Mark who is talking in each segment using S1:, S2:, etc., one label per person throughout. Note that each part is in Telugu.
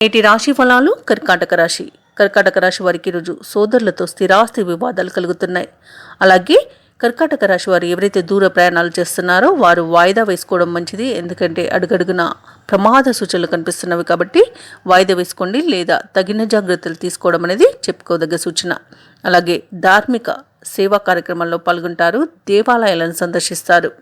S1: నేటి రాశి ఫలాలు. కర్కాటక రాశి వారికి ఈరోజు సోదరులతో స్థిరాస్తి వివాదాలు కలుగుతున్నాయి. అలాగే కర్కాటక రాశి వారు ఎవరైతే దూర ప్రయాణాలు చేస్తున్నారో వారు వాయిదా వేసుకోవడం మంచిది. ఎందుకంటే అడుగడుగున ప్రమాద సూచనలు కనిపిస్తున్నవి కాబట్టి వాయిదా వేసుకోండి, లేదా తగిన జాగ్రత్తలు తీసుకోవడం అనేది చెప్పుకోదగ్గ సూచన. అలాగే ధార్మిక సేవా కార్యక్రమాల్లో పాల్గొంటారు, దేవాలయాలను సందర్శిస్తారు.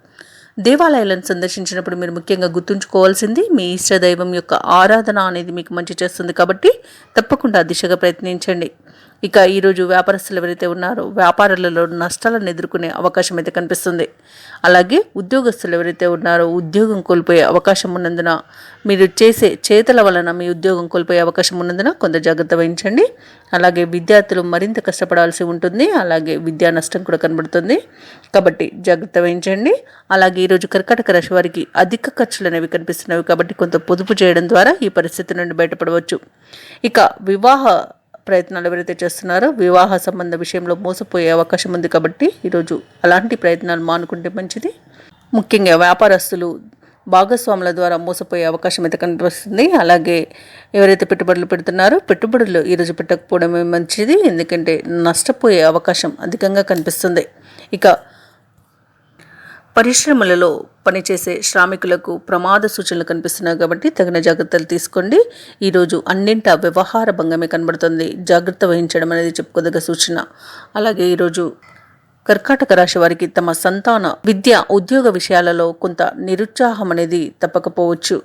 S1: దేవాలయాలను సందర్శించినప్పుడు మీరు ముఖ్యంగా గుర్తుంచుకోవాల్సింది మీ ఇష్టదైవం యొక్క ఆరాధన అనేది మీకు మంచి చేస్తుంది కాబట్టి తప్పకుండా దిశగా ప్రయత్నించండి. ఇక ఈరోజు వ్యాపారస్తులు ఎవరైతే ఉన్నారో వ్యాపారాలలో నష్టాలను ఎదుర్కొనే అవకాశం అయితే కనిపిస్తుంది. అలాగే ఉద్యోగస్తులు ఎవరైతే ఉన్నారో ఉద్యోగం కోల్పోయే అవకాశం ఉన్నందున, మీరు చేసే చేతల వలన మీ ఉద్యోగం కోల్పోయే అవకాశం ఉన్నందున కొంత జాగ్రత్త వహించండి. అలాగే విద్యార్థులు మరింత కష్టపడాల్సి ఉంటుంది. అలాగే విద్యా నష్టం కూడా కనబడుతుంది కాబట్టి జాగ్రత్త వహించండి. అలాగే ఈరోజు కర్కాటక రాశి వారికి అధిక ఖర్చులు అనేవి కనిపిస్తున్నవి కాబట్టి కొంత పొదుపు చేయడం ద్వారా ఈ పరిస్థితి నుండి బయటపడవచ్చు. ఇక వివాహ ప్రయత్నాలు ఎవరైతే చేస్తున్నారో వివాహ సంబంధ విషయంలో మోసపోయే అవకాశం ఉంది కాబట్టి ఈరోజు అలాంటి ప్రయత్నాలు మానుకుంటే మంచిది. ముఖ్యంగా వ్యాపారస్తులు భాగస్వాముల ద్వారా మోసపోయే అవకాశం అయితే కనిపిస్తుంది. అలాగే ఎవరైతే పెట్టుబడులు పెడుతున్నారో పెట్టుబడులు ఈరోజు పెట్టకపోవడమే మంచిది, ఎందుకంటే నష్టపోయే అవకాశం అధికంగా కనిపిస్తుంది. ఇక పరిశ్రమలలో పనిచేసే శ్రామికులకు ప్రమాద సూచనలు కనిపిస్తున్నాయి కాబట్టి తగిన జాగ్రత్తలు తీసుకోండి. ఈరోజు అన్నింటా వ్యవహార భంగమే కనబడుతుంది, జాగ్రత్త వహించడం అనేది చెప్పుకోదగ్గ సూచన. అలాగే ఈరోజు కర్కాటక రాశి వారికి తమ సంతాన విద్య ఉద్యోగ విషయాలలో కొంత నిరుత్సాహం అనేది తప్పకపోవచ్చు.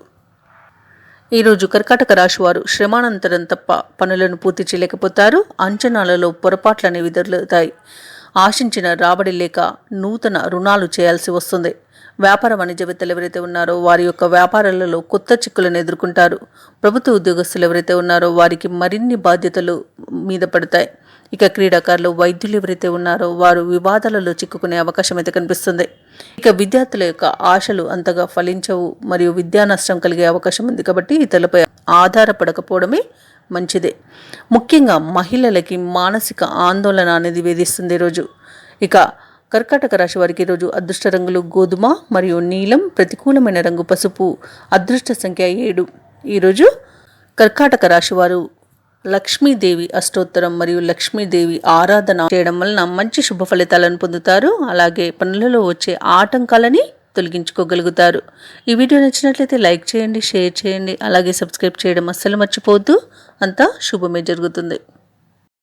S1: ఈరోజు కర్కాటక రాశి వారు శ్రమానంతరం తప్ప పనులను పూర్తి చేయలేకపోతారు. అంచనాలలో పొరపాట్లు అనేవి ఎదురవుతాయి. ఆశించిన రాబడి లేక నూతన రుణాలు చేయాల్సి వస్తుంది. వ్యాపార వాణిజ్యవేత్తలు ఎవరైతే ఉన్నారో వారి యొక్క వ్యాపారాలలో కొత్త చిక్కులను ఎదుర్కొంటారు. ప్రభుత్వ ఉద్యోగస్తులు ఎవరైతే ఉన్నారో వారికి మరిన్ని బాధ్యతలు మీద పడతాయి. ఇక క్రీడాకారులు, వైద్యులు ఎవరైతే ఉన్నారో వారు వివాదాలలో చిక్కుకునే అవకాశం అయితే కనిపిస్తుంది. ఇక విద్యార్థుల యొక్క ఆశలు అంతగా ఫలించవు మరియు విద్యా నష్టం కలిగే అవకాశం ఉంది కాబట్టి ఇతరులపై ఆధారపడకపోవడమే మంచిదే. ముఖ్యంగా మహిళలకి మానసిక ఆందోళన అనేది వేధిస్తుంది ఈరోజు. ఇక కర్కాటక రాశి వారికి ఈరోజు అదృష్ట రంగులు గోధుమ మరియు నీలం, ప్రతికూలమైన రంగు పసుపు, అదృష్ట సంఖ్య 7. ఈరోజు కర్కాటక రాశి వారు లక్ష్మీదేవి అష్టోత్తరం మరియు లక్ష్మీదేవి ఆరాధన చేయడం వలన మంచి శుభ ఫలితాలను పొందుతారు. అలాగే పనులలో వచ్చే ఆటంకాలని తొలగించుకోగలుగుతారు. ఈ వీడియో నచ్చినట్లయితే లైక్ చేయండి, షేర్ చేయండి, అలాగే సబ్స్క్రైబ్ చేయడం అస్సలు మర్చిపోవద్దు. అంతా శుభమే జరుగుతుంది.